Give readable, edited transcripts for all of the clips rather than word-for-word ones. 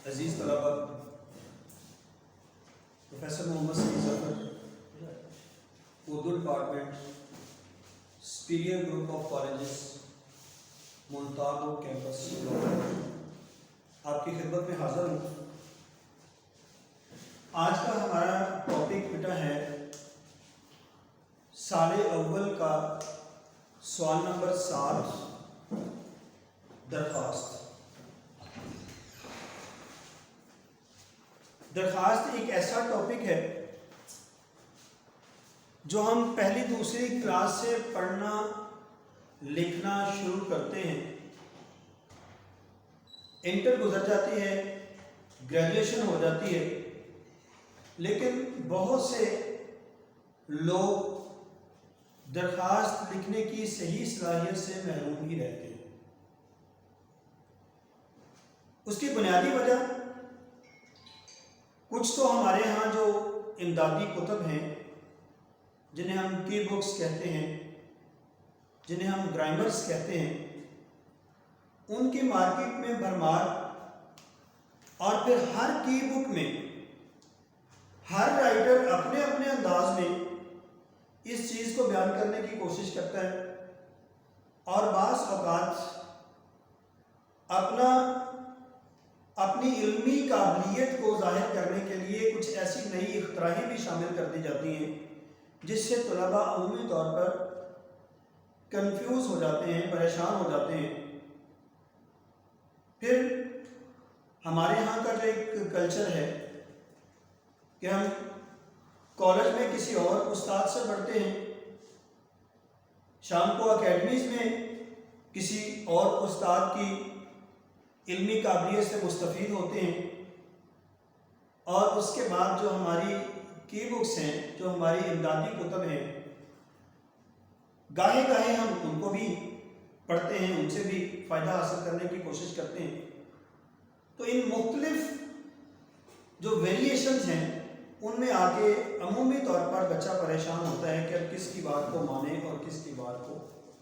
عزیز طلبہ، professor Muhammad Saeed Zafar, Urdu department, superior group of colleges, Multan road campus, آپ کی خدمت میں حاضر ہوں۔ آج کا ہمارا ٹاپک بیٹا ہے سال اول کا سوال نمبر 7، درخواست۔ درخواست ایک ایسا ٹاپک ہے جو ہم پہلی دوسری کلاس سے پڑھنا لکھنا شروع کرتے ہیں، انٹر گزر جاتی ہے، گریجویشن ہو جاتی ہے، لیکن بہت سے لوگ درخواست لکھنے کی صحیح صلاحیت سے محروم ہی رہتے ہیں۔ اس کی بنیادی وجہ کچھ تو ہمارے ہاں جو امدادی کتب ہیں، جنہیں ہم کی بکس کہتے ہیں، جنہیں ہم گرامرز کہتے ہیں، ان کی مارکیٹ میں بھرمار، اور پھر ہر کی بک میں ہر رائٹر اپنے اپنے انداز میں اس چیز کو بیان کرنے کی کوشش کرتا ہے، اور بعض اوقات اپنی علمی قابلیت کو ظاہر کرنے کے لیے کچھ ایسی نئی اختراعیں بھی شامل کر دی جاتی ہیں جس سے طلباء عمومی طور پر کنفیوز ہو جاتے ہیں، پریشان ہو جاتے ہیں۔ پھر ہمارے ہاں کا جو ایک کلچر ہے کہ ہم کالج میں کسی اور استاد سے پڑھتے ہیں، شام کو اکیڈمیز میں کسی اور استاد کی علمی قابلیت سے مستفید ہوتے ہیں، اور اس کے بعد جو ہماری کی بکس ہیں، جو ہماری امدادی کتب ہیں، گاہے گاہے ہم ان کو بھی پڑھتے ہیں، ان سے بھی فائدہ حاصل کرنے کی کوشش کرتے ہیں۔ تو ان مختلف جو ویریشنز ہیں ان میں آ کے عمومی طور پر بچہ پریشان ہوتا ہے کہ اب کس کی بات کو مانے اور کس کی بات کو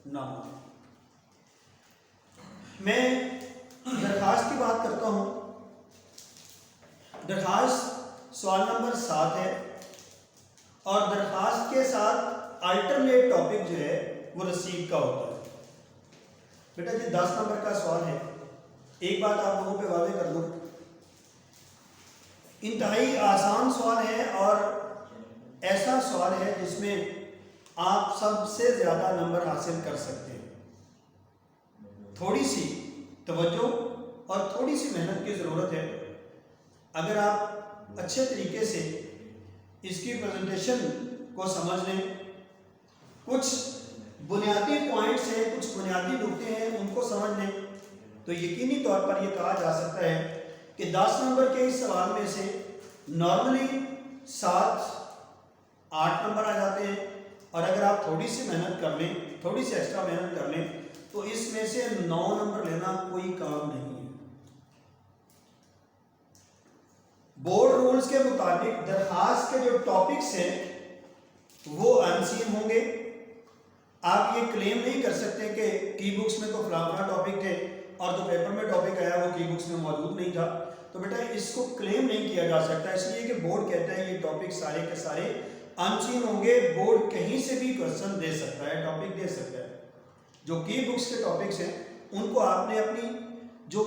نہ مانے۔ میں درخواست کی بات کرتا ہوں۔ درخواست سوال نمبر 7 ہے، اور درخواست کے ساتھ الٹرنیٹ ٹاپک جو ہے وہ رسید کا ہوتا ہے۔ بیٹا جی 10 نمبر کا سوال ہے۔ ایک بات آپ لوگوں پہ واضح کر دوں، انتہائی آسان سوال ہے، اور ایسا سوال ہے جس میں آپ سب سے زیادہ نمبر حاصل کر سکتے ہیں۔ تھوڑی سی توجہ اور تھوڑی سی محنت کی ضرورت ہے۔ اگر آپ اچھے طریقے سے اس کی پریزنٹیشن کو سمجھ لیں، کچھ بنیادی پوائنٹس ہیں، کچھ بنیادی نقطے ہیں، ان کو سمجھ لیں، تو یقینی طور پر یہ کہا جا سکتا ہے کہ 10 نمبر کے اس سوال میں سے نارملی 7-8 نمبر آ جاتے ہیں، اور اگر آپ تھوڑی سی محنت کر لیں، تھوڑی سی ایکسٹرا محنت کر لیں، تو اس میں سے 9 نمبر لینا کوئی کام نہیں ہے۔ بورڈ رولز کے مطابق درخواست کے جو ٹاپکس ہیں وہ انسین ہوں گے۔ آپ یہ کلیم نہیں کر سکتے کہ کی بکس میں تو فلاں ٹاپک تھے اور جو پیپر میں ٹاپک آیا وہ کی بکس میں موجود نہیں تھا، تو بیٹا اس کو کلیم نہیں کیا جا سکتا، اس لیے کہ بورڈ کہتا ہے یہ ٹاپک سارے کے سارے انسین ہوں گے۔ بورڈ کہیں سے بھی کوسچن دے سکتا ہے، ٹاپک دے سکتا ہے۔ جو کی بکس کے ٹاپکس ہیں ان کو آپ نے اپنی جو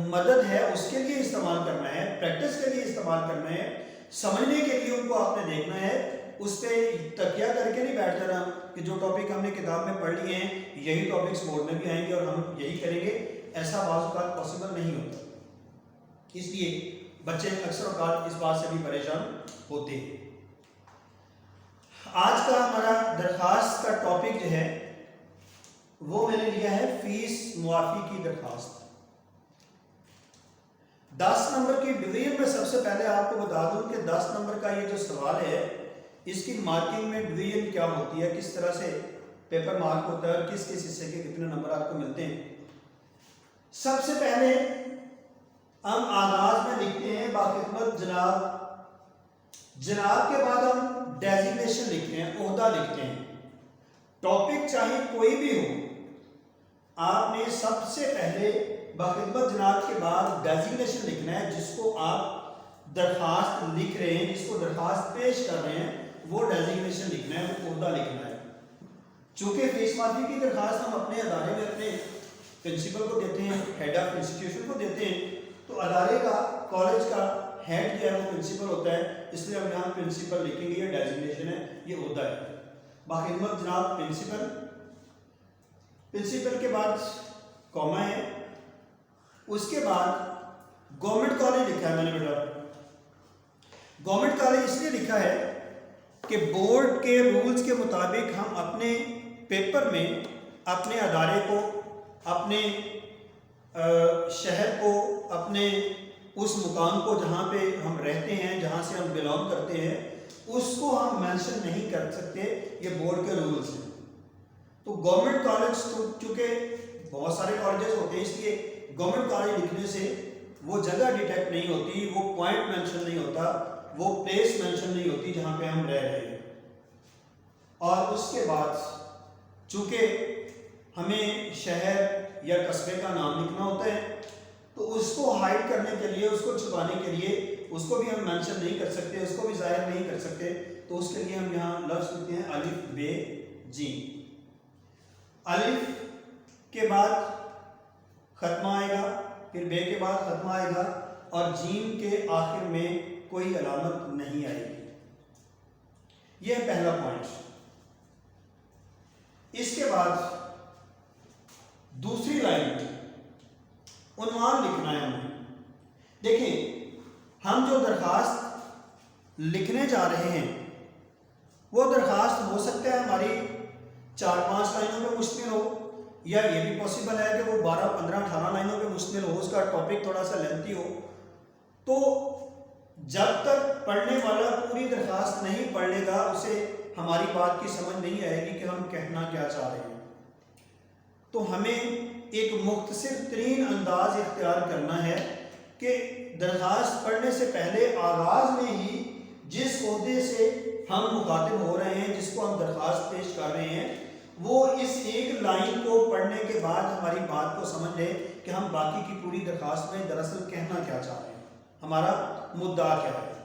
مدد ہے اس کے لیے استعمال کرنا ہے، پریکٹس کے لیے استعمال کرنا ہے، سمجھنے کے لیے ان کو آپ نے دیکھنا ہے۔ اس پہ تکیہ کر کے نہیں بیٹھ جانا کہ جو ٹاپک ہم نے کتاب میں پڑھ لیے ہیں یہی ٹاپکس بورڈ میں بھی آئیں گے اور ہم یہی کریں گے، ایسا بعض اوقات پاسبل نہیں ہوتا۔ اس لیے بچے اکثر اوقات اس بات سے بھی پریشان ہوتے ہیں۔ آج کا ہمارا درخواست کا ٹاپک جو ہے وہ میں نے لیا ہے فیس معافی کی درخواست۔ 10 نمبر کی ڈویژن میں سب سے پہلے آپ کو بتا دوں کہ 10 نمبر کا یہ جو سوال ہے اس کی مارکنگ میں ڈویژن کیا ہوتی ہے، کس طرح سے پیپر مارک ہوتا ہے اور کس کس حصے کے کتنے نمبر آپ کو ملتے ہیں۔ سب سے پہلے ہم آغاز میں لکھتے ہیں باخدمت جناب، جناب کے بعد ہم ڈیزگنیشن لکھتے ہیں، عہدہ لکھتے ہیں۔ ٹاپک چاہے کوئی بھی ہو، آپ نے سب سے پہلے बाखिदमत जनाब के बाद डेजिग्नेशन लिखना है, जिसको आप दरखास्त लिख रहे हैं, जिसको दरखास्त पेश कर रहे हैं, वो डेजिग्नेशन लिखना है, वो ओहदा लिखना है। चूँकि फीस माफी की दरखास्त हम अपने अदारे में अपने प्रिंसिपल को देते हैं, हेड ऑफ इंस्टीट्यूशन को देते हैं, तो अदारे का, कॉलेज का हेड जो है वो प्रिंसिपल होता है, इसलिए हम यहाँ प्रिंसिपल लिखेंगे, ये डेजिग्नेशन है, ये ओहदा है। बाखिदमत जनाब प्रिंसिपल, प्रिंसिपल के बाद कॉमा है, उसके बाद गवर्नमेंट कॉलेज लिखा है मैंने बेटा। गवर्नमेंट कॉलेज इसलिए लिखा है कि बोर्ड के रूल्स के मुताबिक हम अपने पेपर में अपने अदारे को, अपने शहर को, अपने उस मुकाम को जहाँ पे हम रहते हैं, जहाँ से हम बिलोंग करते हैं, उसको हम मेंशन नहीं कर सकते, ये बोर्ड के रूल्स हैं। तो गवर्नमेंट कॉलेज चूँकि बहुत सारे कॉलेजेस होते हैं, इसलिए गवर्नमेंट कॉलेज लिखने से वो जगह डिटेक्ट नहीं होती, वो पॉइंट मेंशन नहीं होता, वो प्लेस मेंशन नहीं होती जहाँ पे हम रह रहे हैं। और उसके बाद चूँकि हमें शहर या कस्बे का नाम लिखना होता है, तो उसको हाइड करने के लिए, उसको छुपाने के लिए, उसको भी हम मेंशन नहीं कर सकते, उसको भी जाहिर नहीं कर सकते, तो उसके लिए हम यहाँ लफ्ज़ लिखते हैं अलिफ बे जीम। अलिफ के बाद खत्मा आएगा, फिर बे के बाद खत्मा आएगा, और जीम के आखिर में कोई अलामत नहीं आएगी। यह पहला पॉइंट। इसके बाद दूसरी लाइन में उन्वान लिखना है हमें। देखिए, हम जो दरखास्त लिखने जा रहे हैं, वो दरखास्त हो सकता है हमारी 4-5 लाइनों पे मुश्तमिल हो, या ये भी पॉसिबल है कि वो 12, 15, 18 लाइनों पे मुश्तमिल हो, उसका टॉपिक थोड़ा सा लेंथी हो। तो जब तक पढ़ने वाला पूरी दरखास्त नहीं पढ़ लेगा, उसे हमारी बात की समझ नहीं आएगी कि हम कहना क्या चाह रहे हैं। तो हमें एक मुख्तसर तरीन अंदाज इख्तियार करना है कि दरखास्त पढ़ने से पहले आगाज़ में ही जिस ओहदे से हम मुखातिब हो रहे हैं, जिसको हम दरखास्त पेश कर रहे हैं, वो इस एक लाइन को पढ़ने के बाद हमारी बात को समझ ले कि हम बाकी की पूरी दरखास्त में दरअसल कहना क्या चाह रहे हैं, हमारा मुद्दा क्या है।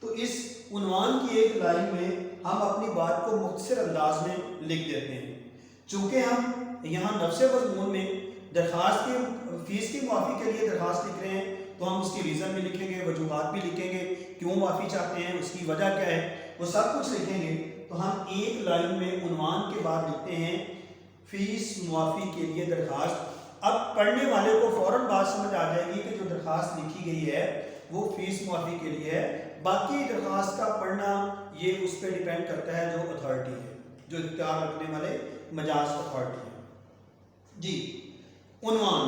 तो इस उन्वान की एक लाइन में हम अपनी बात को मुख्तसर अंदाज में लिख देते हैं। चूँकि हम यहाँ नफ्से मज़मून में दरखास्त की फ़ीस की माफ़ी के लिए दरखास्त लिख रहे हैं, तो हम उसकी रीज़न भी लिखेंगे, वजूहात भी लिखेंगे, क्यों माफ़ी चाहते हैं, उसकी वजह क्या है, वो सब कुछ लिखेंगे। तो हम एक लाइन में उन्वान के बाद लिखते हैं फ़ीस माफ़ी के लिए दरखास्त। अब पढ़ने वाले को फ़ौरन बात समझ आ जाएगी कि जो दरखास्त लिखी गई है वो फ़ीस माफ़ी के लिए है। बाकी दरखास्त का पढ़ना ये उस पर डिपेंड करता है जो अथॉरिटी है, जो इख्तियार रखने वाले मजाज अथॉरिटी है। जी, उन्वान।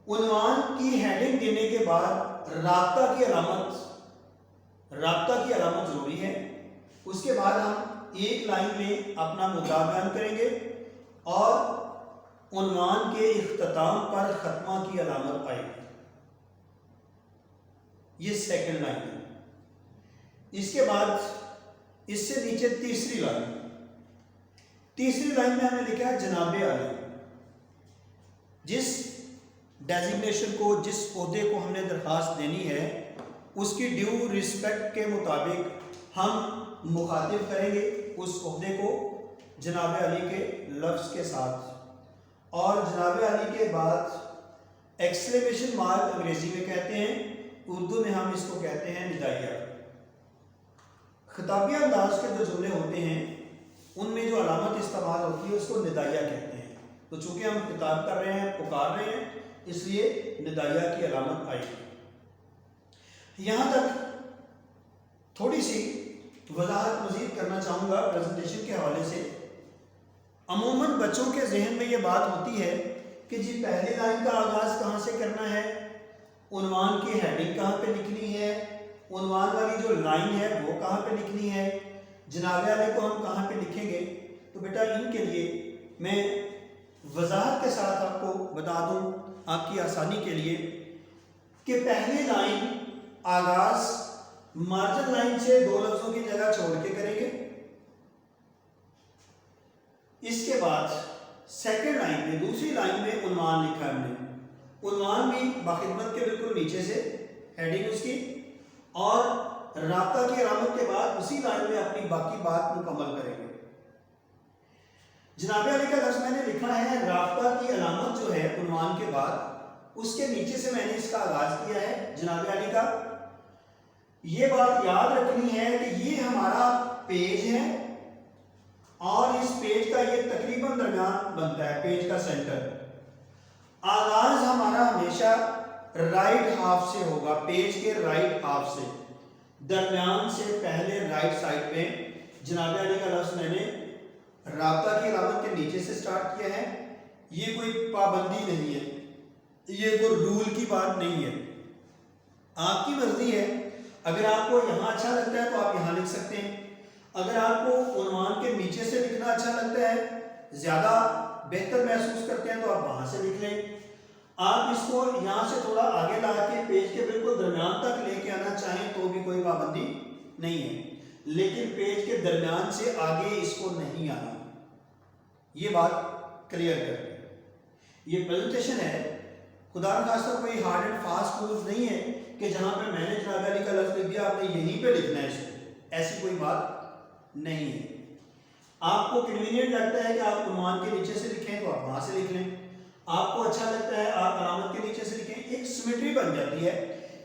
उन्वान की हेडिंग देने के बाद राब्ता की अलामत जरूरी है। उसके बाद हम एक लाइन में अपना मुद्दा बयान करेंगे और उन्वान के इख्तिताम पर खत्मा की अलामत आएगी। ये सेकंड लाइन है। इसके बाद इससे नीचे तीसरी लाइन में हमने लिखा है जनाबे आली। जिस डेजिग्नेशन को, जिस ओहदे को हमने दरखास्त देनी है, उसकी ड्यू रिस्पेक्ट के मुताबिक हम मुखातिब करेंगे उस ओहदे को जनाब अली के लफ्ज़ के साथ। और जनाब अली के बाद एक्सक्लेमेशन मार्क अंग्रेजी में कहते हैं, उर्दू में हम इसको कहते हैं निदाइया। खिताबी अंदाज के जो जुमले होते हैं उनमें जो अलामत इस्तेमाल होती है उसको निदाइया कहते हैं। तो चूँकि हम खिताब कर रहे हैं, पुकार रहे हैं, इसलिए निदाइया की अलामत आएगी। यहाँ तक थोड़ी सी वजाहत मज़ीद करना चाहूँगा प्रेजेंटेशन के हवाले से। अमूमन बच्चों के जहन में ये बात होती है कि जी पहली लाइन का आगाज़ कहाँ से करना है, उन्वान की हेडिंग कहाँ पे लिखनी है, उन्वान वाली जो लाइन है वो कहाँ पे लिखनी है, जनाब वाले को हम कहाँ पे लिखेंगे। तो बेटा इनके लिए मैं वजाहत के साथ आपको बता दूँ आपकी आसानी के लिए कि पहली लाइन आगाज़ मार्जिन लाइन से 2 लफ्ज़ों की जगह छोड़ के करेंगे। इसके बाद सेकंड लाइन में, दूसरी लाइन में उन्वान लिखा है हमने, उन्वान भी बाखिदमत के बिल्कुल नीचे से हेडिंग उसकी, और राब्ता की अलामत के बाद उसी लाइन में अपनी बाकी बात मुकम्मल करेंगे। जनाब अली का लफ्ज़ मैंने लिखा है, राब्ता की अलामत जो है उन्वान के बाद, उसके नीचे से मैंने इसका आगाज किया है जनाब अली का। ये बात याद रखनी है कि ये हमारा पेज है और इस पेज का ये तकरीबन दरमियान बनता है, पेज का सेंटर। आगाज हमारा हमेशा राइट हाफ से होगा, पेज के राइट हाफ से, दरमियान से पहले राइट साइड पे। जनाब अली का लफ्ज़ मैंने राब्ता की अलामत के नीचे से स्टार्ट किया है। ये कोई पाबंदी नहीं है, ये कोई रूल की बात नहीं है, आपकी मर्जी है। अगर आपको यहाँ अच्छा लगता है तो आप यहाँ लिख सकते हैं, अगर आपको उन्वान के नीचे से लिखना अच्छा लगता है, ज़्यादा बेहतर महसूस करते हैं, तो आप वहाँ से लिख लें। आप इसको यहाँ से थोड़ा आगे ला के पेज के बिल्कुल दरमियान तक लेके आना चाहें तो भी कोई पाबंदी नहीं है, लेकिन पेज के दरमियान से आगे इसको नहीं आना। ये बात क्लियर कर। ये प्रेजेंटेशन है, खुदा न खास्ता कोई हार्ड एंड फास्ट रूल्स नहीं है कि जहाँ पे मैंने जनाब अली का लफ्ज़ लिख दिया आपने यहीं पे लिखना है इसको, ऐसी कोई बात नहीं है। आपको कन्वीनियंट लगता है कि आप उन्वान के नीचे से लिखें तो आप वहाँ से लिख लें, आपको अच्छा लगता है आप अलामत के नीचे से लिखें। एक सिमेट्री बन जाती है,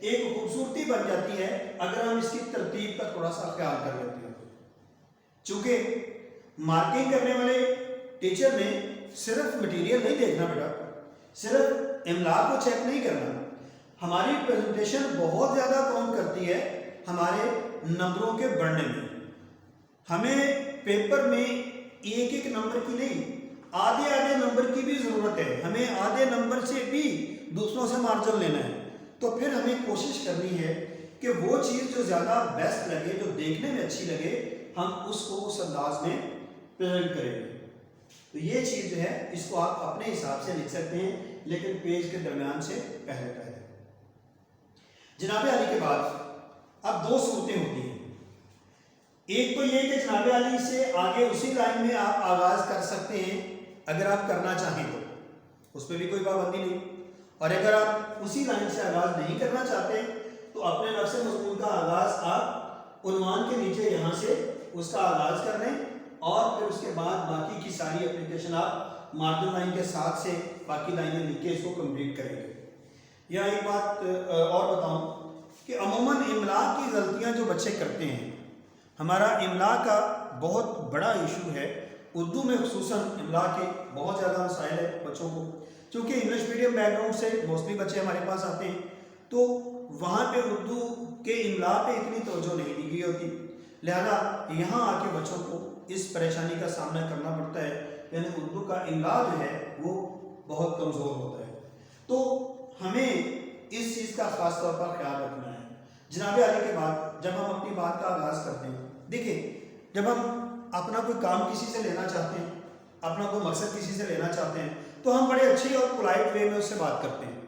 एक खूबसूरती बन जाती है अगर हम इसकी तरतीब का थोड़ा सा ख्याल कर लेते हैं। चूँकि मार्किंग करने वाले टीचर ने सिर्फ मटेरियल नहीं देखना बेटा, सिर्फ इमला को चेक नहीं करना। हमारी प्रेजेंटेशन बहुत ज़्यादा काउंट करती है हमारे नंबरों के बढ़ने में। हमें पेपर में एक एक नंबर की नहीं, आधे आधे नंबर की भी ज़रूरत है। हमें आधे नंबर से भी दूसरों से मार्जिन लेना है, तो फिर हमें कोशिश करनी है कि वो चीज़ जो ज़्यादा बेस्ट लगे, जो देखने में अच्छी लगे, हम उसको उस अंदाज में प्रेजेंट करेंगे। तो ये चीज़ जो है इसको आप अपने हिसाब से लिख सकते हैं, लेकिन पेज के दरमियान से पहले पहले। जनाब अली के बाद अब दो सूरतें होती हैं। एक तो ये कि जनाब अली से आगे उसी लाइन में आप आगाज़ कर सकते हैं, अगर आप करना चाहें तो उस पर भी कोई पाबंदी नहीं। और अगर आप उसी लाइन से आगाज़ नहीं करना चाहते तो अपने लफ्ज़ मज़मून का आगाज़ आप उन्वान के नीचे यहाँ से उसका आगाज़ कर लें, और फिर उसके बाद बाकी की सारी एप्लीकेशन आप मार्जिन लाइन के साथ से बाकी लाइनें लिख के इसको कंप्लीट करेंगे। या एक बात और बताऊं कि अमूमन इमला की गलतियां जो बच्चे करते हैं, हमारा इमला का बहुत बड़ा इशू है। उर्दू में खुसूसन इमला के बहुत ज़्यादा मसाइल है बच्चों को, क्योंकि इंग्लिश मीडियम बैकग्राउंड से मोस्टली बच्चे हमारे पास आते हैं, तो वहाँ पे उर्दू के इमला पे इतनी तवज्जो नहीं दी गई होती, लिहाजा यहाँ आके बच्चों को इस परेशानी का सामना करना पड़ता है, यानी उर्दू का इमला जो है वो बहुत कमज़ोर होता है। तो हमें इस चीज़ का ख़ास तौर पर ख्याल रखना है। जनाब अली के बाद जब हम अपनी बात का आगाज़ करते हैं, देखिए जब हम अपना कोई काम किसी से लेना चाहते हैं, अपना कोई मकसद किसी से लेना चाहते हैं, तो हम बड़े अच्छे और पोलाइट वे में उससे बात करते हैं,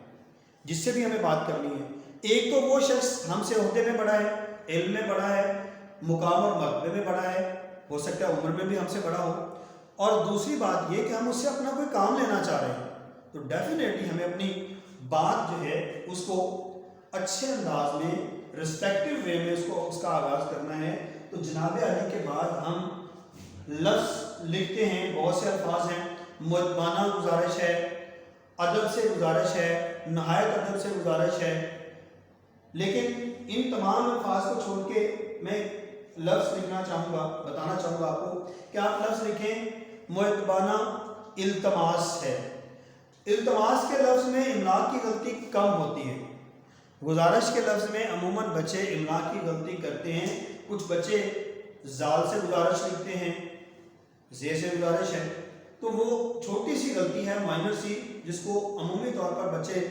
जिससे भी हमें बात करनी है। एक तो वो शख्स हमसे ओहदे में बड़ा है, इल्म में बड़ा है, मुकाम और मरतबे में बड़ा है, हो सकता है उम्र में भी हमसे बड़ा हो, और दूसरी बात ये कि हम उससे अपना कोई काम लेना चाह रहे हैं, तो डेफिनेटली हमें अपनी बात जो है उसको अच्छे अंदाज में रिस्पेक्टिव वे में उसका आगाज़ करना है। तो जनाब अली के बाद हम लफ्ज़ लिखते हैं, बहुत से अल्फाज हैं, मुअद्दबाना गुजारिश है, अदब से गुजारिश है, नहायत अदब से गुजारिश है, लेकिन इन तमाम अल्फाज को छोड़ के मैं लफ्ज़ लिखना चाहूँगा, बताना चाहूँगा आपको कि आप लफ्ज़ लिखें मुअद्दबाना इल्तमास है। इल्तमास के लफ्ज़ में इमला की गलती कम होती है, गुजारिश के लफ्ज़ में अमूमन बच्चे इमला की गलती करते हैं। कुछ बच्चे जाल से गुजारिश लिखते हैं, जे से गुजारिश है, तो वो छोटी सी गलती है, माइनर सी, जिसको अमूमी तौर पर बच्चे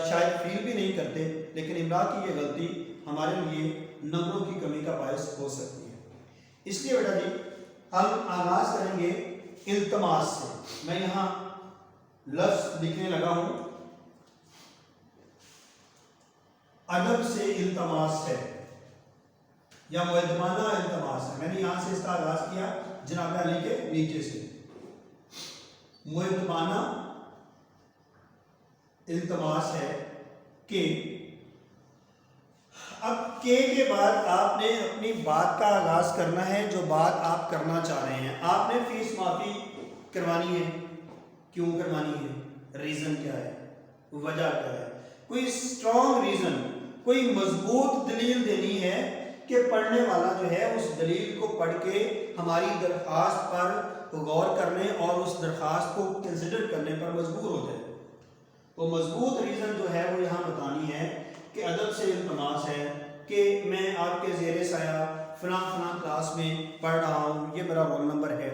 शायद फील भी नहीं करते, लेकिन इमला की ये गलती हमारे लिए नंबरों की कमी का बायस हो सकती है। इसलिए बेटा जी हम आगाज़ करेंगे इल्तमास से। मैं यहाँ लफ्ज़ लिखने लगा हूँ, अदब से इल्तमास है या मुअद्दबाना इल्तमास है। मैंने यहाँ से इसका आगाज़ किया जनाब अली के नीचे से, मुअद्दबाना इल्तमास है कि अब के बाद आपने अपनी बात का आगाज़ करना है, जो बात आप करना चाह रहे हैं। आपने फीस माफ़ी करवानी है, क्यों करवानी है, रीज़न क्या है, वजह क्या है, कोई स्ट्रॉन्ग रीज़न, कोई मजबूत दलील देनी है कि पढ़ने वाला जो है उस दलील को पढ़ के हमारी दरख्वास्त पर गौर करने और उस दरख्वास्त को कंसिडर करने पर मजबूर हो जाए। तो मजबूत रीज़न जो है वो यहाँ बतानी है कि अदब से इल्तमास है कि मैं आपके ज़ेरे साया फ़लाँ फ़लाँ क्लास में पढ़ रहा हूँ, ये मेरा रोल नंबर है।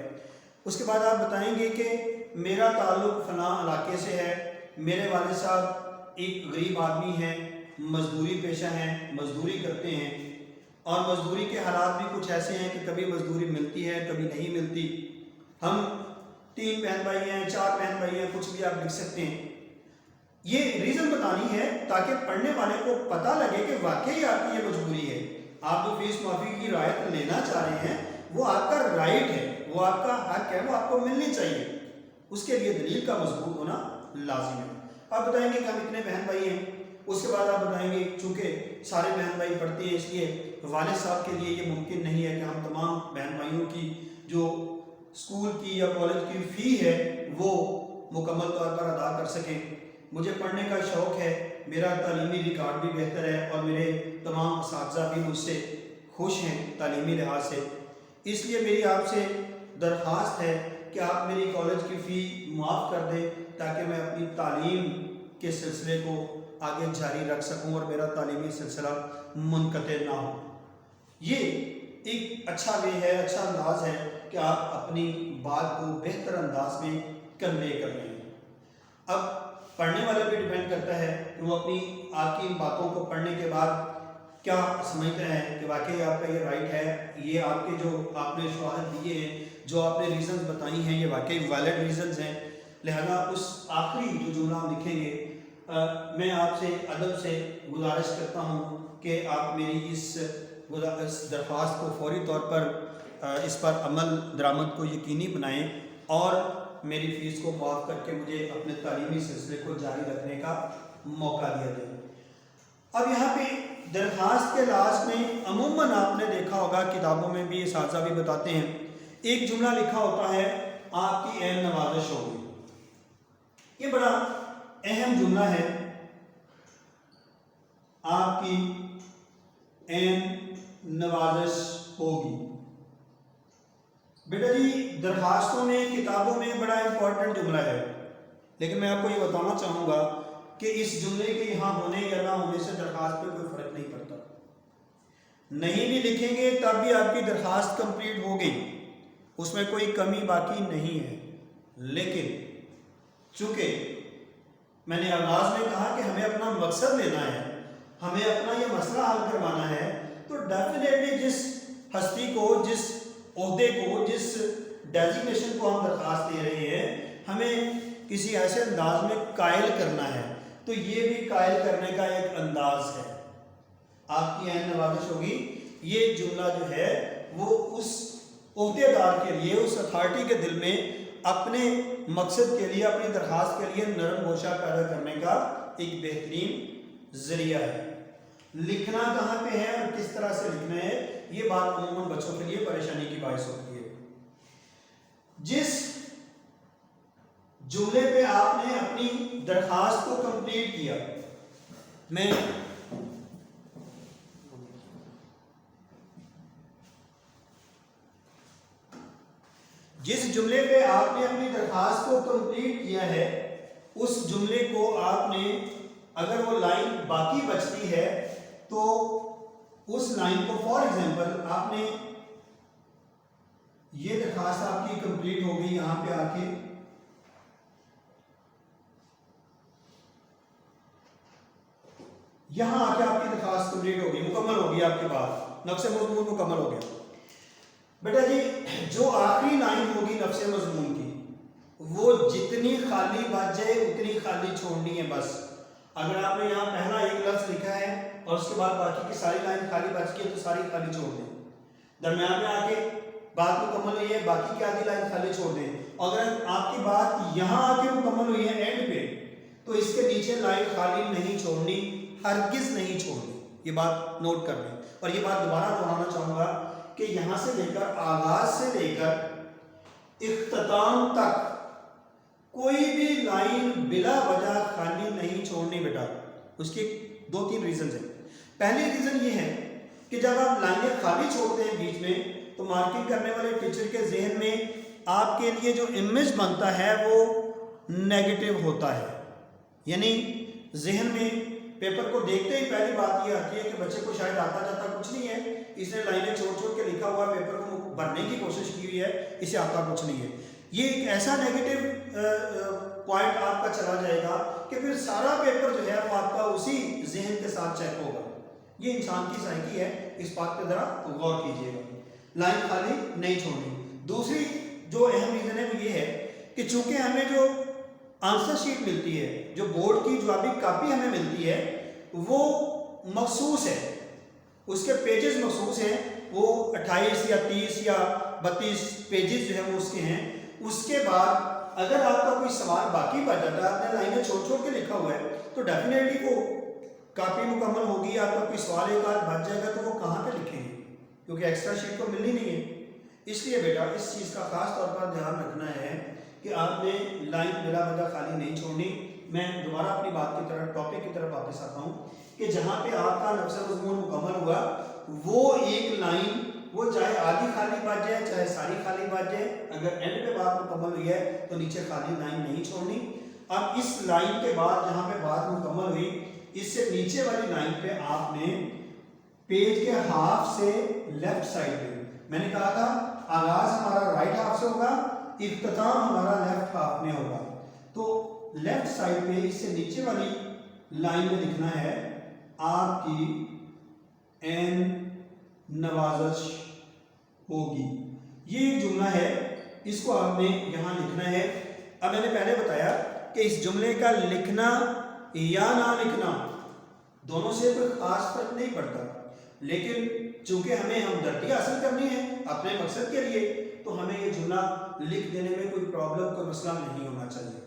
उसके बाद आप बताएंगे कि मेरा ताल्लुक़ फ़लाँ इलाके से है, मेरे वालिद साहब एक गरीब आदमी हैं, मजदूरी पेशा हैं, मजदूरी करते हैं और मजदूरी के हालात भी कुछ ऐसे हैं कि कभी मजदूरी मिलती है, कभी नहीं मिलती। हम 3 बहन भाई हैं, 4 बहन भाई हैं, कुछ भी आप लिख सकते हैं। ये रीज़न बतानी है ताकि पढ़ने वाले को पता लगे कि वाकई आपकी ये मजबूरी है। आप जो फीस माफ़ी की रायत लेना चाह रहे हैं वो आपका राइट है, वो आपका हक है, वो आपको मिलनी चाहिए। उसके लिए दलील का मजबूत होना लाजिम है। आप बताएंगे कि हम इतने बहन भाई हैं। उसके बाद आप बताएंगे चूँकि सारे बहन भाई पढ़ते हैं इसलिए वालिद साहब के लिए ये मुमकिन नहीं है कि हम तमाम बहन भाइयों की जो स्कूल की या कॉलेज की फ़ी है वो मुकम्मल तौर पर अदा कर सकें। मुझे पढ़ने का शौक़ है, मेरा तालीमी रिकॉर्ड भी बेहतर है और मेरे तमाम असातिज़ा भी मुझसे खुश हैं तालीमी लिहाज से। इसलिए मेरी आपसे दरख्वास्त है कि आप मेरी कॉलेज की फ़ी माफ़ कर दें ताकि मैं अपनी तालीम के सिलसिले को आगे जारी रख सकूं और मेरा तालीमी सिलसिला मुनक़ते ना हो। ये एक अच्छा वे है, अच्छा अंदाज़ है कि आप अपनी बात को बेहतर अंदाज में कन्वे कर रहे हैं। अब पढ़ने वाले पे डिपेंड करता है कि वो अपनी आपकी इन बातों को पढ़ने के बाद क्या समझते हैं कि वाकई आपका ये राइट है, ये आपके जो आपने शवाहद दिए हैं, जो आपने रीज़न्स बताई हैं, ये वाकई वैलिड रीज़न्स हैं। लिहाजा उस आखिरी जो जुमला हम लिखेंगे मैं आपसे अदब से गुजारिश करता हूँ कि आप मेरी इस दरख्वास्त को फौरी तौर पर इस पर अमल दरामद को यकीनी बनाएं और मेरी फ़ीस को माफ़ करके मुझे अपने तालीमी सिलसिले को जारी रखने का मौका दिया जाए। अब यहाँ पे दरख्वास्त के लास्ट में अमूमन आपने देखा होगा, किताबों में भी इसाज़ा भी बताते हैं, एक जुमला लिखा होता है आपकी ऐन नवाजिश होगी। ये बड़ा अहम जुमला है, आपकी ऐन नवाजिश होगी। बेटा जी दरख्वास्तों में किताबों में बड़ा इंपॉर्टेंट जुमला है, लेकिन मैं आपको ये बताना चाहूँगा कि इस जुमले के यहाँ होने या ना होने से दरख्वास्त पे कोई फ़र्क नहीं पड़ता। नहीं भी लिखेंगे तब भी आपकी दरख्वास्त कंप्लीट हो गई, उसमें कोई कमी बाकी नहीं है। लेकिन चूँकि मैंने आगाज़ में कहा कि हमें अपना मकसद लेना है, हमें अपना ये मसला हल करवाना है, तो डेफिनेटली जिस हस्ती को, जिस ओहदे को, जिस डेजिग्नेशन को हम दरख्वास्त दे रहे हैं, हमें किसी ऐसे अंदाज में कायल करना है। तो ये भी कायल करने का एक अंदाज है। आपकी ऐन नवाजिश होगी, ये जुमला जो है वो उस ओहदेदार के लिए, उस अथॉरिटी के दिल में अपने मकसद के लिए, अपनी दरख्वास्त के लिए नरम गोशा पैदा करने का एक बेहतरीन ज़रिया है। लिखना कहाँ पे है और किस तरह से लिखना है, ये बात अमूमन बच्चों के लिए परेशानी की बाइस होती है। जिस जुमले पे आपने अपनी दरख्वास्त को कंप्लीट किया, मैं जिस जुमले पे आपने अपनी दरख्वास्त को कंप्लीट किया है, उस जुमले को आपने, अगर वो लाइन बाकी बचती है तो उस लाइन को, फॉर एग्जांपल आपने ये दरख्वास्त आपकी कंप्लीट हो गई, यहां पे आके यहां आके आपकी दरख्वास्त कंप्लीट हो गई, मुकम्मल हो गई, आपके पास नफ्स मज़मून मुकम्मल हो गया। बेटा जी जो आखिरी लाइन होगी नफ्स मज़मून की, वो जितनी खाली बच जाए उतनी खाली छोड़नी है बस। अगर आपने यहाँ पहला एक लफ्ज़ लिखा है और उसके बाद बाकी की सारी लाइन खाली बच गई तो सारी खाली छोड़ दें। दरम्यान में आके बात मुकम्मल हुई है, बाकी की आधी लाइन खाली छोड़ दें। अगर आपकी बात यहाँ आके मुकम्मल हुई है एंड पे, تو اس کے نیچے لائن خالی نہیں چھوڑنی، ہرگز نہیں چھوڑنی، یہ بات نوٹ کر لیں۔ اور یہ بات دوبارہ دہرانا چاہوں گا کہ یہاں سے لے کر آغاز سے لے کر اختتام تک کوئی بھی لائن بلا وجہ خالی نہیں چھوڑنی بیٹا۔ اس کی 2-3 ریزنز ہیں۔ پہلی ریزن یہ ہے کہ جب آپ لائنیں خالی چھوڑتے ہیں بیچ میں تو مارکنگ کرنے والے ٹیچر کے ذہن میں آپ کے لیے جو امیج بنتا ہے وہ نیگیٹو ہوتا ہے، یعنی ذہن میں پیپر کو دیکھتے ہی پہلی بات یہ آتی ہے کہ بچے کو شاید آتا جاتا کچھ نہیں ہے، اس نے لائنیں چھوڑ چھوڑ کے لکھا ہوا پیپر کو بھرنے کی کوشش کی ہوئی ہے، اسے آتا کچھ نہیں ہے۔ یہ ایک ایسا نیگیٹو پوائنٹ آپ کا چلا جائے گا کہ پھر سارا پیپر جو ہے وہ آپ کا اسی ذہن کے ساتھ چیک ہوگا۔ یہ انسان کی سائیکی ہے، اس بات پہ ذرا غور کیجیے گا، لائن خالی نہیں چھوڑنی۔ دوسری جو اہم ریزن ہے وہ یہ ہے کہ چونکہ ہمیں جو آنسر شیٹ ملتی ہے، جو بورڈ کی جوابی کاپی ہمیں ملتی ہے وہ مخصوص ہے، اس کے پیجز مخصوص ہیں، وہ 28 یا 30 یا 32 پیجز جو ہیں وہ اس کے ہیں۔ اس کے بعد اگر آپ کا کوئی سوال باقی بچ جاتا ہے، آپ نے لائنیں چھوڑ چھوڑ کے لکھا ہوا ہے، تو ڈیفینیٹلی وہ کاپی مکمل ہوگی، آپ کا کوئی سوال ایک آدھ بچ جائے گا تو وہ کہاں پہ لکھیں گے، کیونکہ ایکسٹرا شیٹ تو ملنی نہیں ہے۔ اس لیے بیٹا اس چیز کا خاص طور پر دھیان رکھنا ہے کہ آپ نے لائن بلا وجہ خالی نہیں چھوڑنی۔ میں دوبارہ اپنی بات کی طرف، ٹاپک کی طرف واپس آتا ہوں کہ جہاں پہ آپ کا نفس مضمون مکمل ہوا وہ ایک لائن، وہ چاہے آدھی خالی بچ جائے چاہے ساری خالی بچ جائے، اگر اینڈ پہ بات مکمل ہوئی ہے تو نیچے خالی لائن نہیں چھوڑنی۔ اب اس لائن کے بعد جہاں پہ بات مکمل ہوئی، اس سے نیچے والی لائن پہ آپ نے پیج کے ہاف سے لیفٹ سائڈ پہ، میں نے کہا تھا آغاز ہمارا رائٹ ہاف سے ہوگا، اختتام ہمارا لیفٹ ہاف میں ہوگا، تو لیفٹ سائڈ پہ اس سے نیچے والی لائن میں لکھنا ہے آپ کی این نوازش ہوگی۔ یہ ایک جملہ ہے، اس کو آپ نے یہاں لکھنا ہے۔ اب میں نے پہلے بتایا کہ اس جملے کا لکھنا یا نہ لکھنا دونوں سے کوئی خاص فرق نہیں پڑتا، لیکن چونکہ ہمیں ہمدردی حاصل کرنی ہے اپنے مقصد کے لیے تو ہمیں یہ جملہ لکھ دینے میں کوئی پرابلم، کوئی مسئلہ نہیں ہونا چاہیے۔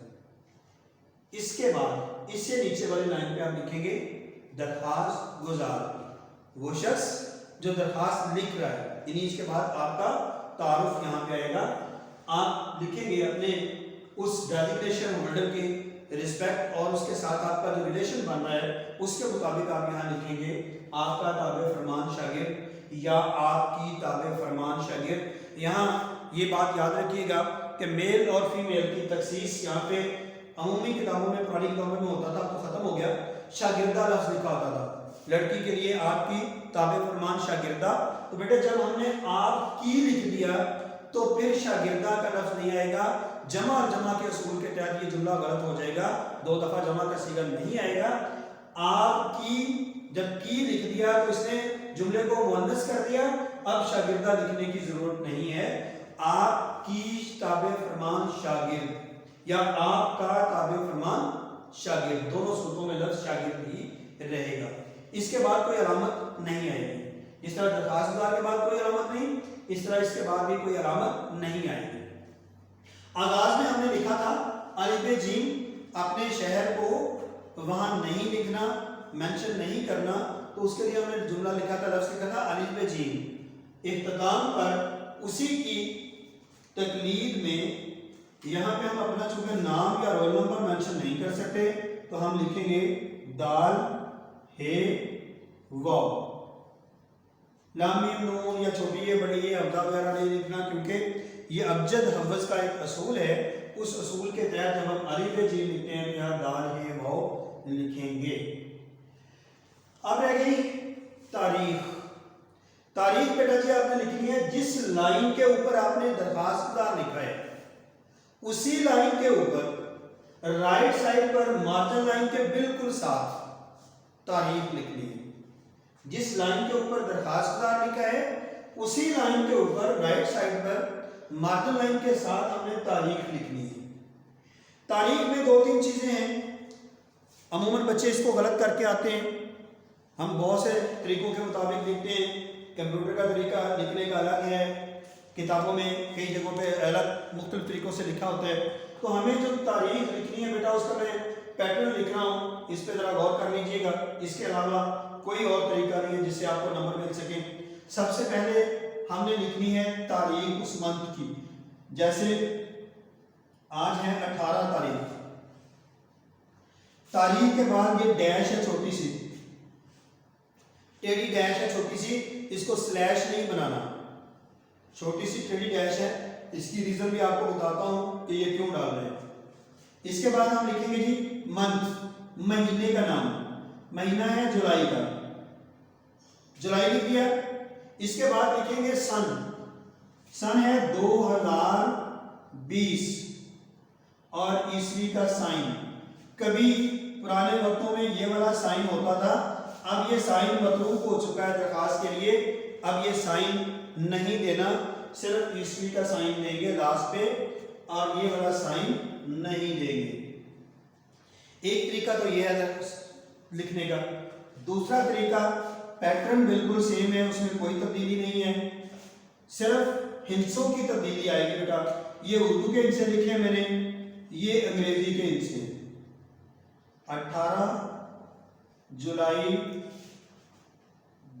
اس کے بعد اس سے نیچے والی لائن پہ آپ لکھیں گے درخواست گزار، وہ شخص جو درخواست لکھ رہا ہے، یعنی اس کے بعد آپ کا تعارف یہاں پہ آئے گا، آپ لکھیں گے اپنے اس ڈیزگنیشن ہولڈر کی رسپیکٹ اور اس کے ساتھ آپ کا جو ریلیشن بن رہا ہے اس کے مطابق آپ یہاں لکھیں گے آپ کا تابع فرمان شاگرد یا آپ کی تابع فرمان شاگرد۔ یہاں یہ بات یاد رکھیے گا کہ میل اور فیمیل کی تخصیص یہاں پہ عمومی کتابوں میں، پرانی کتابوں میں ہوتا تھا، اب تو ختم ہو گیا، شاگردہ لفظ لکھا ہوتا تھا، لڑکی کے لیے آپ کی تابع فرمان شاگردہ۔ تو بیٹے جب ہم نے آپ کی لکھ دیا تو پھر شاگردہ کا لفظ نہیں آئے گا، جمع اور جمع کے اصول کے تحت یہ جملہ غلط ہو جائے گا، 2 دفعہ جمع کا صیغہ نہیں آئے گا۔ آپ کی جب کی لکھ دیا تو اس نے جملے کو مؤنث کر دیا، اب شاگردہ لکھنے کی ضرورت نہیں ہے، آپ کی تابع فرمان شاگرد یا آپ کا تابع فرمان شاگرد، دونوں صورتوں میں لفظ شاگرد ہی رہے گا، اس کے بعد کوئی علامت نہیں آئے گی۔ جس طرح درخواست گزار کے بعد کوئی علامت نہیں، اس طرح اس کے بعد بھی کوئی علامت نہیں آئے گی۔ آغاز میں ہم نے لکھا تھا الف جیم، اپنے شہر کو وہاں نہیں لکھنا، مینشن نہیں کرنا، تو اس کے لیے ہم نے جملہ لکھا تھا، لفظ لکھا تھا الف جیم۔ اختتام پر اسی کی تقلید میں یہاں پہ ہم اپنا چونکہ نام یا رول نمبر مینشن نہیں کر سکتے تو ہم لکھیں گے دال ہے واو، لام میم نون یا چھوٹی ہے بڑی ہے ابدا وغیرہ نہیں لکھنا، کیونکہ یہ ابجد حفظ کا ایک اصول ہے، اس اصول کے تحت جب ہم الف جیم لکھتے ہیں یہاں دال ہے واو لکھیں گے۔ اب رہ گئی تاریخ۔ تاریخ بیٹا جی آپ نے لکھنی ہے جس لائن کے اوپر آپ نے درخواست گزار لکھا ہے اسی لائن کے اوپر رائٹ سائڈ پر مارجن لائن کے بالکل ساتھ تاریخ لکھنی ہے۔ جس لائن کے اوپر درخواست گزار لکھا ہے اسی لائن کے اوپر رائٹ سائڈ پر مارجن لائن کے ساتھ ہم نے تاریخ لکھنی ہے۔ تاریخ میں 2-3 چیزیں ہیں، عموماً بچے اس کو غلط کر کے آتے ہیں، ہم بہت سے طریقوں کے مطابق لکھتے ہیں، کمپیوٹر کا طریقہ لکھنے کا الگ ہے، کتابوں میں کئی جگہوں پہ الگ مختلف طریقوں سے لکھا ہوتا ہے، تو ہمیں جو تاریخ لکھنی ہے بیٹا اس کا میں پیٹرن لکھ رہا ہوں اس پہ ذرا غور کر لیجئے گا. اس کے علاوہ کوئی اور طریقہ نہیں ہے جس سے آپ کو نمبر مل سکیں. سب سے پہلے ہم نے لکھنی ہے تاریخ اس منتھ کی. جیسے آج ہے 18 تاریخ. تاریخ کے بعد یہ ڈیش ہے چھوٹی سی, ٹیڑھی ڈیش ہے چھوٹی سی, اس کو سلیش نہیں بنانا, چھوٹی سی ٹیڑھی ڈیش ہے. اس کی ریزن بھی آپ کو بتاتا ہوں کہ یہ کیوں ڈال رہے ہیں. اس کے بعد ہم لکھیں گے جی منتھ, مہینے کا نام. مہینہ ہے جولائی کا, جولائی لکھ دیا. اس کے بعد لکھیں گے سن. سن ہے 2020 اور عیسوی کا سائن. کبھی پرانے وقتوں میں یہ والا سائن ہوتا تھا, اب یہ سائن مطلوب ہو چکا ہے درخواست کے لیے. اب یہ سائن نہیں دینا, صرف عیسوی کا سائن دیں گے لاسٹ پہ اور یہ والا سائن نہیں دیں گے. ایک طریقہ تو یہ ہے لکھنے کا. دوسرا طریقہ پیٹرن بالکل سیم ہے, اس میں کوئی تبدیلی نہیں ہے, صرف ہندسوں کی تبدیلی آئے گی. بیٹا یہ اردو کے ہندسے لکھے ہیں میں نے, یہ انگریزی کے ہندسے. 18 جولائی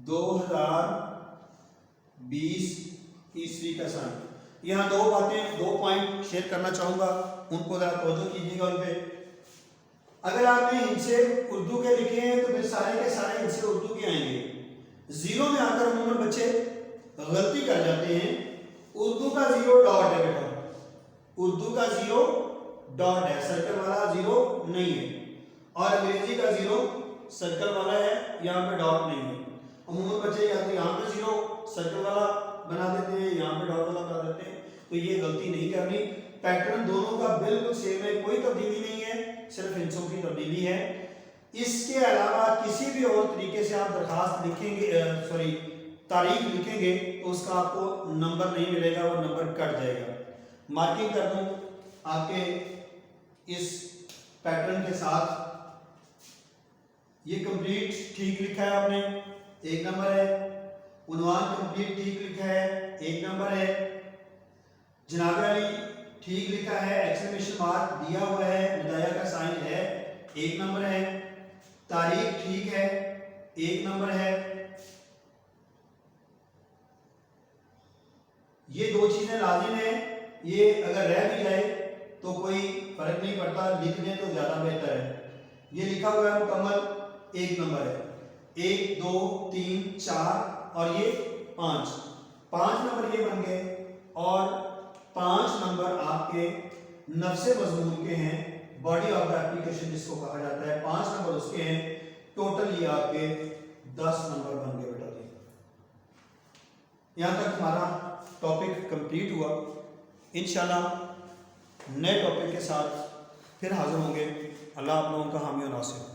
2020 عیسوی کا سائن. یہاں دو پوائنٹ شیئر کرنا چاہوں گا, ان کو ذرا توجہ کیجیے گا ان پہ. اگر آپ نے ہندسے اردو کے لکھے ہیں تو پھر سارے کے سارے ہندسے اردو کے آئیں گے. زیرو میں آ کر عموماً بچے غلطی کر جاتے ہیں. اردو کا زیرو ڈاٹ ہے بیٹا, اردو کا زیرو ڈاٹ ہے, سرکل والا زیرو نہیں ہے. اور انگریزی کا زیرو سرکل والا ہے, یہاں پہ ڈاٹ نہیں ہے. عموماً بچے یا تو یہاں پہ زیرو سرکل والا بنا دیتے ہیں, یہاں پہ ڈاٹ والا بنا دیتے ہیں. تو یہ غلطی نہیں کرنی. پیٹرن دونوں کا بالکل سیم ہے, کوئی تبدیلی نہیں ہے, صرف ہندسوں کی تبدیلی ہے. اس کے علاوہ کسی بھی اور طریقے سے آپ درخواست لکھیں گے, تاریخ لکھیں گے تو اس کا آپ کو نمبر نہیں ملے گا, وہ نمبر کٹ جائے گا. مارکنگ کر دوں آپ کے اس پیٹرن کے ساتھ. یہ کمپلیٹ ٹھیک لکھا ہے آپ نے, 1 نمبر ہے. عنوان کمپلیٹ ٹھیک لکھا ہے, 1 نمبر ہے. جناب علی ٹھیک لکھا ہے, ایکسکلیمیشن مارک دیا ہوا ہے, بدایا کا سائن ہے, 1 نمبر ہے. تاریخ ٹھیک ہے, 1 نمبر ہے. یہ دو چیزیں لازم ہیں, یہ اگر رہ بھی جائے تو کوئی فرق نہیں پڑتا, لکھ دیں تو زیادہ بہتر ہے. یہ لکھا ہوا ہے مکمل, 1 نمبر ہے. 1 2 3 4 اور یہ 5 نمبر یہ بن گئے. اور 5 نمبر آپ کے نفس مضمون کے ہیں, باڈی آف دا اپلیکیشن جس کو کہا جاتا ہے, 5 نمبر اس کے ہیں. ٹوٹل یہ آپ کے 10 نمبر بن گئے بیٹا. یہاں تک ہمارا ٹاپک کمپلیٹ ہوا. انشاءاللہ نئے ٹاپک کے ساتھ پھر حاضر ہوں گے. اللہ آپ لوگوں کا حامی و ناصر.